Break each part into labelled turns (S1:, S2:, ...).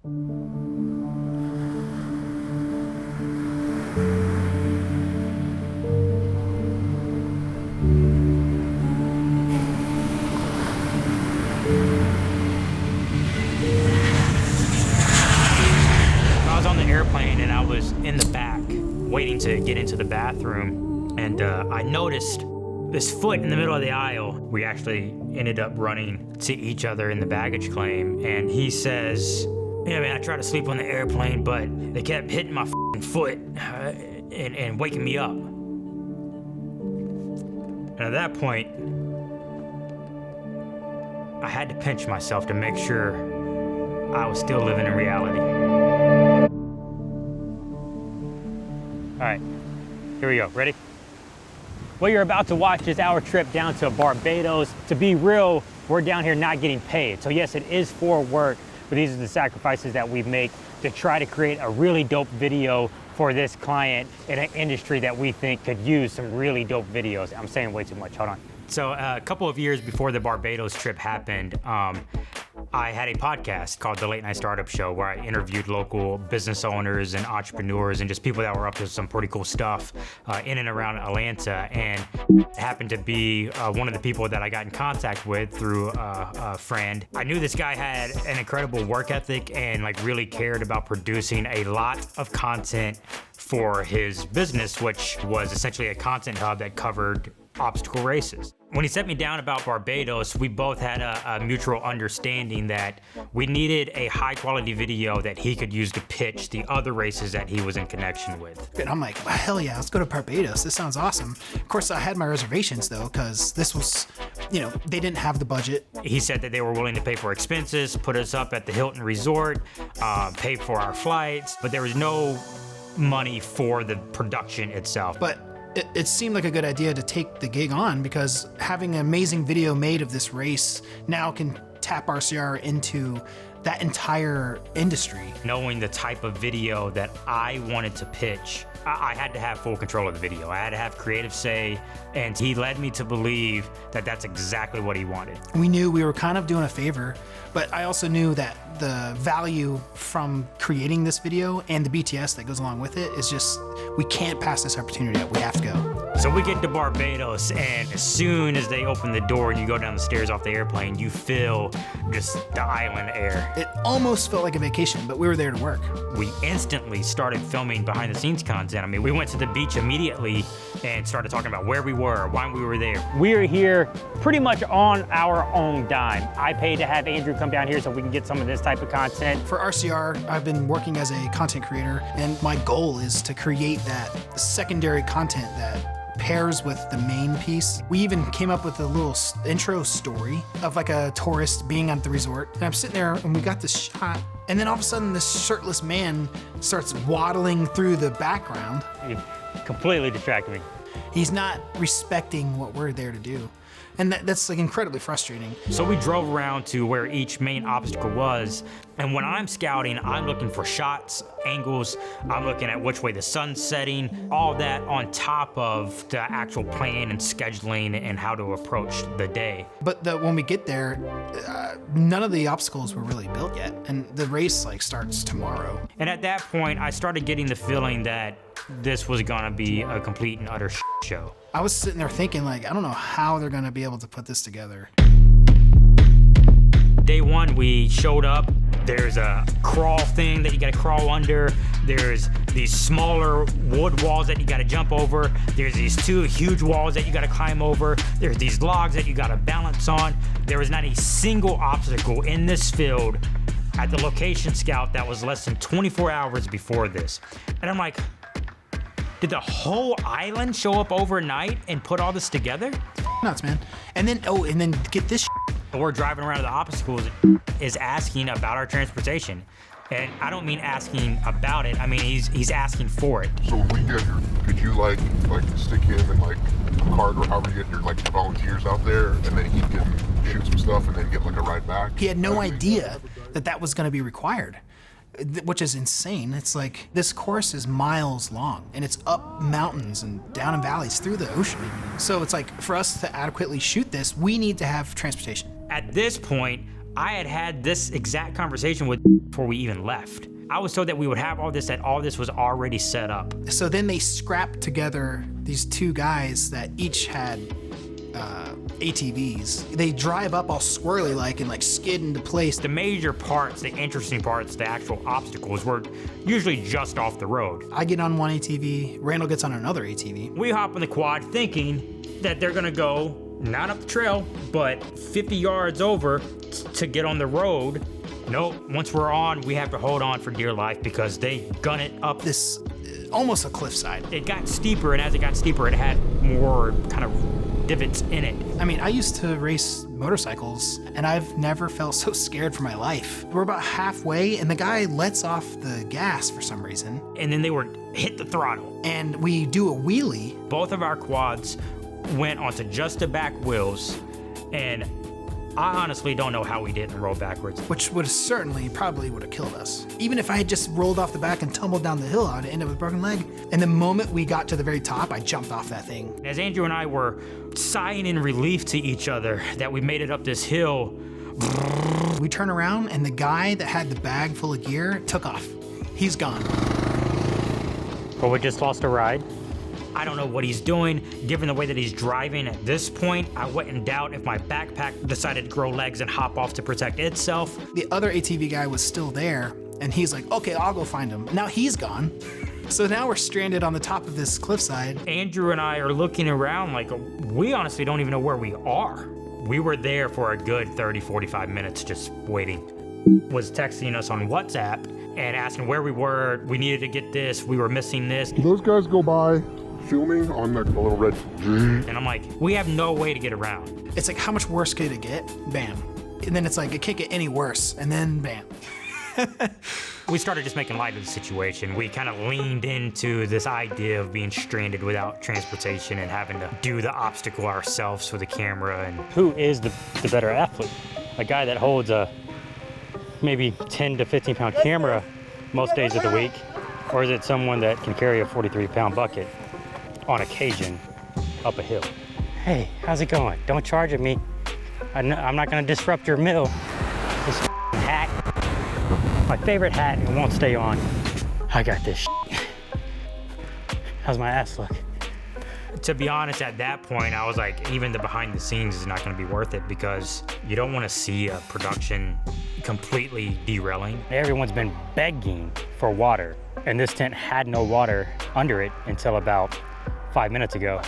S1: I was on the airplane and I was in the back waiting to get into the bathroom, and I noticed this foot in the middle of the aisle. We actually ended up running to each other in the baggage claim, and he says, "Yeah, man, I tried to sleep on the airplane, but they kept hitting my foot and waking me up." And at that point, I had to pinch myself to make sure I was still living in reality. All right, here we go. Ready? What you're about to watch is our trip down to Barbados. To be real, we're down here not getting paid. So yes, it is for work, but these are the sacrifices that we make to try to create a really dope video for this client in an industry that we think could use some really dope videos. I'm saying way too much, hold on. So a couple of years before the Barbados trip happened, I had a podcast called The Late Night Startup Show where I interviewed local business owners and entrepreneurs and just people that were up to some pretty cool stuff in and around Atlanta, and happened to be one of the people that I got in contact with through a friend. I knew this guy had an incredible work ethic and like really cared about producing a lot of content for his business, which was essentially a content hub that covered obstacle races. When he set me down about Barbados, we both had a mutual understanding that we needed a high quality video that he could use to pitch the other races that he was in connection with.
S2: And I'm like, well, hell yeah, let's go to Barbados. This sounds awesome. Of course, I had my reservations though, because this was, they didn't have the budget.
S1: He said that they were willing to pay for expenses, put us up at the Hilton Resort, pay for our flights, but there was no money for the production itself.
S2: But it seemed like a good idea to take the gig on, because having an amazing video made of this race now can tap RCR into that entire industry.
S1: Knowing the type of video that I wanted to pitch, I had to have full control of the video. I had to have creative say, and he led me to believe that that's exactly what he wanted.
S2: We knew we were kind of doing a favor, but I also knew that the value from creating this video and the BTS that goes along with it is just, we can't pass this opportunity up. We have to go.
S1: So we get to Barbados, and as soon as they open the door and you go down the stairs off the airplane, you feel just the island air.
S2: It almost felt like a vacation, but we were there to work.
S1: We instantly started filming behind the scenes content. I mean, we went to the beach immediately and started talking about where we were, why we were there.
S3: We're here pretty much on our own dime. I paid to have Andrew come down here so we can get some of this type of content.
S2: For RCR, I've been working as a content creator, and my goal is to create that secondary content that pairs with the main piece. We even came up with a little intro story of like a tourist being at the resort, and I'm sitting there and we got this shot, and then all of a sudden this shirtless man starts waddling through the background.
S3: You completely distracted me.
S2: He's not respecting what we're there to do. And that's like incredibly frustrating.
S1: So we drove around to where each main obstacle was, and when I'm scouting, I'm looking for shots, angles, I'm looking at which way the sun's setting, all that on top of the actual plan and scheduling and how to approach the day.
S2: But when we get there, none of the obstacles were really built yet, and the race starts tomorrow.
S1: And at that point, I started getting the feeling that this was gonna be a complete and utter show.
S2: I was sitting there thinking, I don't know how they're gonna be able to put this together.
S1: Day one, we showed up. There's a crawl thing that you gotta crawl under. There's these smaller wood walls that you gotta jump over. There's these two huge walls that you gotta climb over. There's these logs that you gotta balance on. There was not a single obstacle in this field at the location scout that was less than 24 hours before this. And I'm like, did the whole island show up overnight and put all this together?
S2: Nuts, man. And then get this
S1: We're driving around to the obstacles is asking about our transportation. And I don't mean asking about it, I mean he's asking for it.
S4: So when we get here, could you stick him in a cart or however you get your volunteers out there, and then he can shoot some stuff and then get a ride back?
S2: He had no idea that was gonna be required, which is insane. It's like, this course is miles long, and it's up mountains and down in valleys through the ocean. So it's like, for us to adequately shoot this, we need to have transportation.
S1: At this point, I had this exact conversation with before we even left. I was told that we would have all this, that all this was already set up.
S2: So then they scrapped together these two guys that each had ATVs. They drive up all squirrely like and like skid into place.
S1: The major parts, the interesting parts, the actual obstacles were usually just off the road.
S2: I get on one ATV, Randall gets on another ATV.
S1: We hop on the quad thinking that they're gonna go not up the trail, but 50 yards over to get on the road. Nope, once we're on, we have to hold on for dear life because they gun it up.
S2: This almost a cliffside.
S1: It got steeper, and as it got steeper, it had more kind of divots in it.
S2: I mean, I used to race motorcycles, and I've never felt so scared for my life. We're about halfway, and the guy lets off the gas for some reason.
S1: And then they were hit the throttle.
S2: And we do a wheelie.
S1: Both of our quads went onto just the back wheels, and I honestly don't know how we didn't roll backwards.
S2: Which would certainly probably would have killed us. Even if I had just rolled off the back and tumbled down the hill, I'd end up with a broken leg. And the moment we got to the very top, I jumped off that thing.
S1: As Andrew and I were sighing in relief to each other that we made it up this hill,
S2: we turn around and the guy that had the bag full of gear took off. He's gone.
S3: But we just lost a ride.
S1: I don't know what he's doing. Given the way that he's driving at this point, I wouldn't doubt if my backpack decided to grow legs and hop off to protect itself.
S2: The other ATV guy was still there, and he's like, okay, I'll go find him. Now he's gone. So now we're stranded on the top of this cliffside.
S1: Andrew and I are looking around like we honestly don't even know where we are. We were there for a good 30, 45 minutes just waiting. Was texting us on WhatsApp and asking where we were. We needed to get this. We were missing this.
S4: Do those guys go by filming on like a little red?
S1: And I'm like, we have no way to get around.
S2: It's like, how much worse could it get? Bam. And then it's like, it can't get any worse. And then bam.
S1: We started just making light of the situation. We kind of leaned into this idea of being stranded without transportation and having to do the obstacle ourselves with a camera. And
S3: Who is the better athlete? A guy that holds a maybe 10 to 15 pound camera most days of the week, or is it someone that can carry a 43-pound bucket on occasion up a hill? Hey, how's it going? Don't charge at me. I'm not gonna disrupt your meal. This hat, my favorite hat, it won't stay on. I got this. How's my ass look?
S1: to be honest, at that point, I was like, even the behind the scenes is not gonna be worth it because you don't wanna see a production completely derailing.
S3: Everyone's been begging for water, and this tent had no water under it until about 5 minutes ago.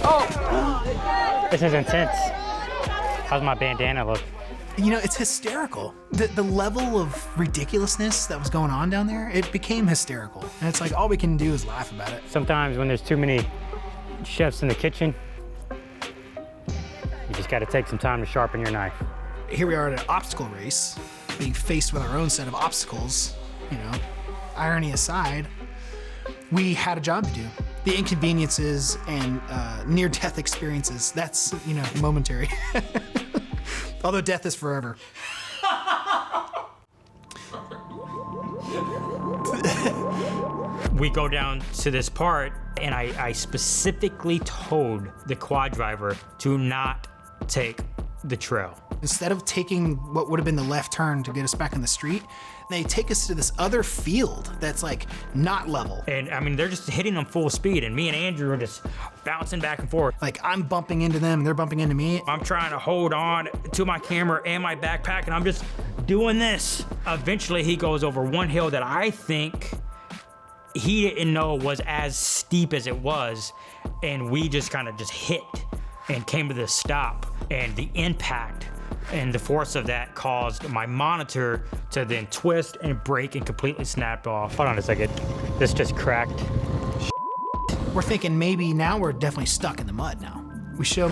S3: Oh! This is intense. How's my bandana look?
S2: You know, it's hysterical. The level of ridiculousness that was going on down there, it became hysterical. And it's like, all we can do is laugh about it.
S3: Sometimes when there's too many chefs in the kitchen, you just gotta take some time to sharpen your knife.
S2: Here we are at an obstacle race, being faced with our own set of obstacles. You know, irony aside, we had a job to do. The inconveniences and near-death experiences, that's, you know, momentary. Although death is forever.
S1: We go down to this part, and I specifically told the quad driver to not take the trail.
S2: Instead of taking what would have been the left turn to get us back in the street, they take us to this other field that's like not level.
S1: And I mean, they're just hitting them full speed, and me and Andrew are just bouncing back and forth.
S2: Like I'm bumping into them, they're bumping into me.
S1: I'm trying to hold on to my camera and my backpack, and I'm just doing this. Eventually, he goes over one hill that I think he didn't know was as steep as it was, and we just kind of just hit and came to this stop, and the impact and the force of that caused my monitor to then twist and break and completely snapped off.
S3: Hold on a second. This just cracked.
S2: We're thinking maybe now we're definitely stuck in the mud now. We show,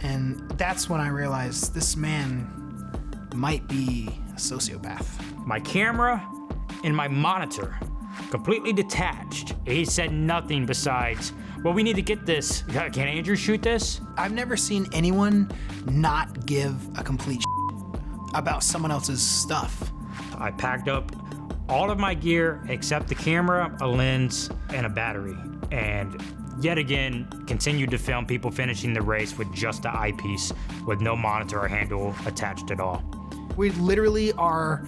S2: and that's when I realized this man might be a sociopath.
S1: My camera and my monitor completely detached. He said nothing besides, well, we need to get this. Can Andrew shoot this?
S2: I've never seen anyone not give a complete about someone else's stuff.
S1: I packed up all of my gear except the camera, a lens, and a battery. And
S3: yet again, continued to film people finishing the race with just the eyepiece, with no monitor or handle attached at all.
S2: We literally are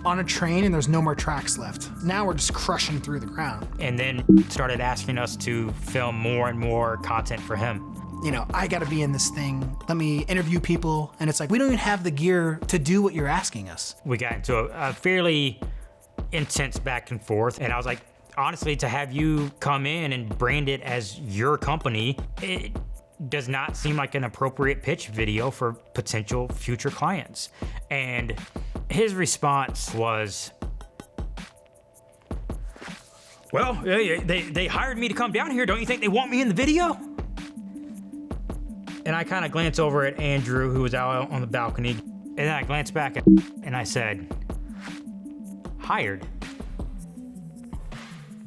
S2: on a train and there's no more tracks left. Now we're just crushing through the ground.
S3: And then started asking us to film more and more content for him.
S2: You know, I gotta be in this thing. Let me interview people. And it's like, we don't even have the gear to do what you're asking us.
S3: We got into a fairly intense back and forth. And I was like, honestly, to have you come in and brand it as your company, it does not seem like an appropriate pitch video for potential future clients. And his response was, well, they hired me to come down here. Don't you think they want me in the video? And I kind of glanced over at Andrew, who was out on the balcony. And then I glanced back and I said, hired?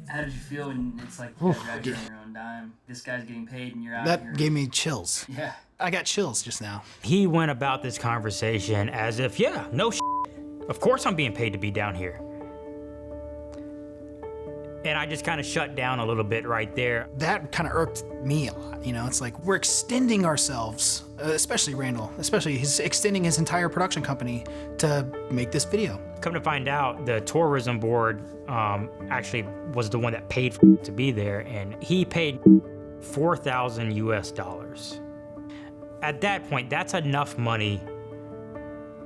S5: How did you feel when it's like you guys are out here on your own dime? This guy's getting paid and you're out here.
S2: That gave me chills.
S5: Yeah.
S2: I got chills just now.
S3: He went about this conversation as if, yeah, no shit. Of course I'm being paid to be down here. And I just kind of shut down a little bit right there.
S2: That kind of irked me a lot. You know, it's like we're extending ourselves, especially Randall, he's extending his entire production company to make this video.
S3: Come to find out, the tourism board actually was the one that paid for to be there, and he paid $4,000 US. At that point, that's enough money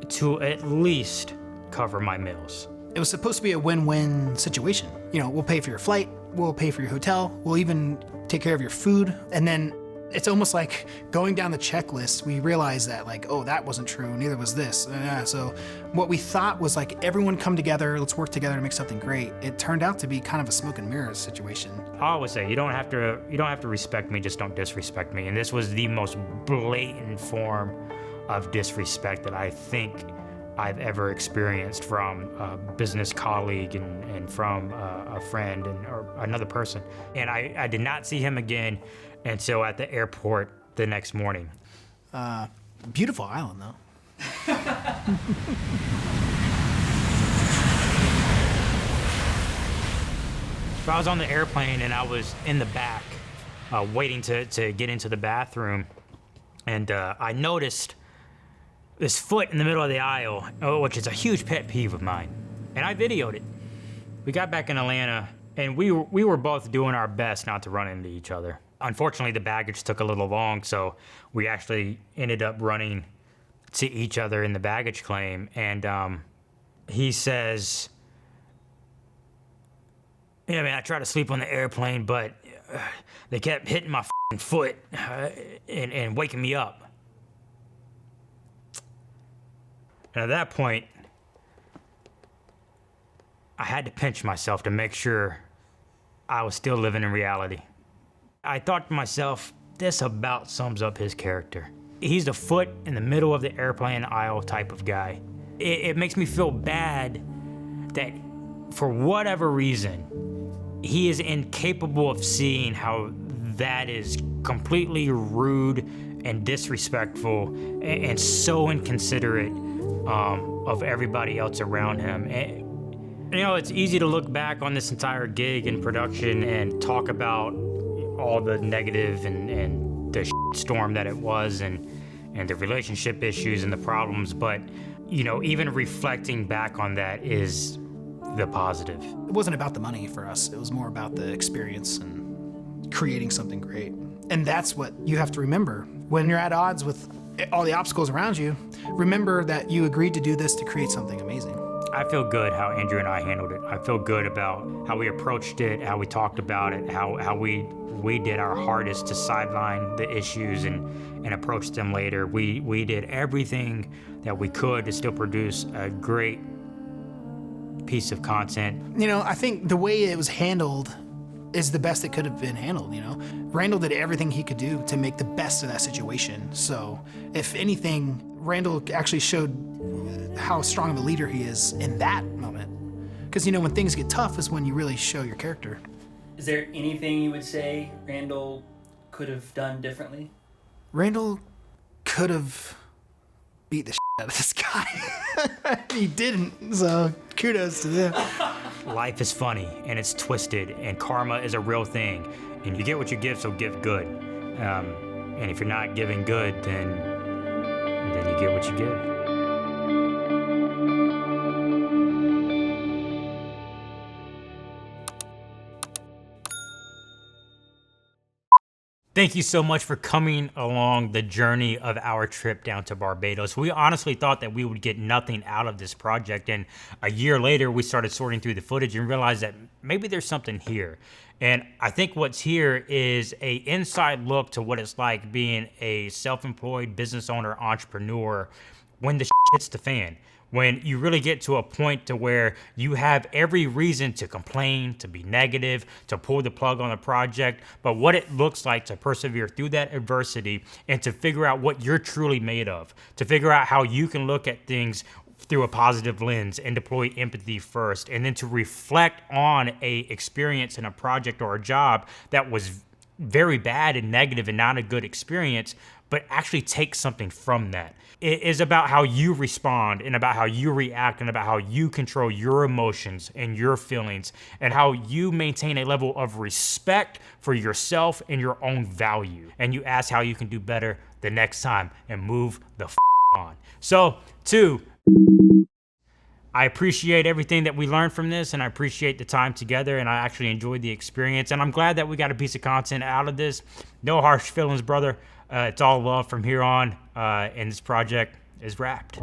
S3: to at least cover my meals.
S2: It was supposed to be a win-win situation. You know, we'll pay for your flight, we'll pay for your hotel, we'll even take care of your food. And then it's almost like going down the checklist, we realized that like, oh, that wasn't true, neither was this. So what we thought was like, everyone come together, let's work together to make something great. It turned out to be kind of a smoke and mirrors situation.
S3: I always say, you don't have to respect me, just don't disrespect me. And this was the most blatant form of disrespect that I think I've ever experienced from a business colleague and from a friend or another person. And I did not see him again until at the airport the next morning.
S2: Beautiful island though.
S3: So I was on the airplane and I was in the back waiting to get into the bathroom, and I noticed this foot in the middle of the aisle, which is a huge pet peeve of mine, and I videoed it. We got back in Atlanta, and we were both doing our best not to run into each other. Unfortunately, the baggage took a little long, so we actually ended up running to each other in the baggage claim, and he says, yeah, man, I tried to sleep on the airplane, but they kept hitting my foot and waking me up. And at that point, I had to pinch myself to make sure I was still living in reality. I thought to myself, this about sums up his character. He's the foot in the middle of the airplane aisle type of guy. It makes me feel bad that for whatever reason, he is incapable of seeing how that is completely rude and disrespectful and so inconsiderate of everybody else around him. And, you know, it's easy to look back on this entire gig and production and talk about all the negative and the storm that it was and the relationship issues and the problems, but, you know, even reflecting back on that is the positive.
S2: It wasn't about the money for us. It was more about the experience and creating something great. And that's what you have to remember. When you're at odds with all the obstacles around you, remember that you agreed to do this to create something amazing.
S3: I feel good how Andrew and I handled it. I feel good about how we approached it, how we talked about it, how we did our hardest to sideline the issues and approach them later. We did everything that we could to still produce a great piece of content.
S2: You know, I think the way it was handled is the best it could have been handled, you know? Randall did everything he could do to make the best of that situation. So if anything, Randall actually showed how strong of a leader he is in that moment. Because, you know, when things get tough is when you really show your character.
S5: Is there anything you would say Randall could have done differently?
S2: Randall could have beat the shit out of this guy. He didn't, so kudos to them.
S3: Life is funny and it's twisted and karma is a real thing.
S1: And you get what you give, so give good. And if you're not giving good, then you get what you give. Thank you so much for coming along the journey of our trip down to Barbados. We honestly thought that we would get nothing out of this project, and a year later we started sorting through the footage and realized that maybe there's something here. And I think what's here is a inside look to what it's like being a self-employed business owner, entrepreneur, when the hits the fan. When you really get to a point to where you have every reason to complain, to be negative, to pull the plug on the project, but what it looks like to persevere through that adversity and to figure out what you're truly made of, to figure out how you can look at things through a positive lens and deploy empathy first, and then to reflect on a experience in a project or a job that was very bad and negative and not a good experience, but actually take something from that. It is about how you respond and about how you react and about how you control your emotions and your feelings and how you maintain a level of respect for yourself and your own value. And you ask how you can do better the next time and move the on. So, 2, I appreciate everything that we learned from this, and I appreciate the time together, and I actually enjoyed the experience, and I'm glad that we got a piece of content out of this. No harsh feelings, brother. It's all love from here on, and this project is wrapped.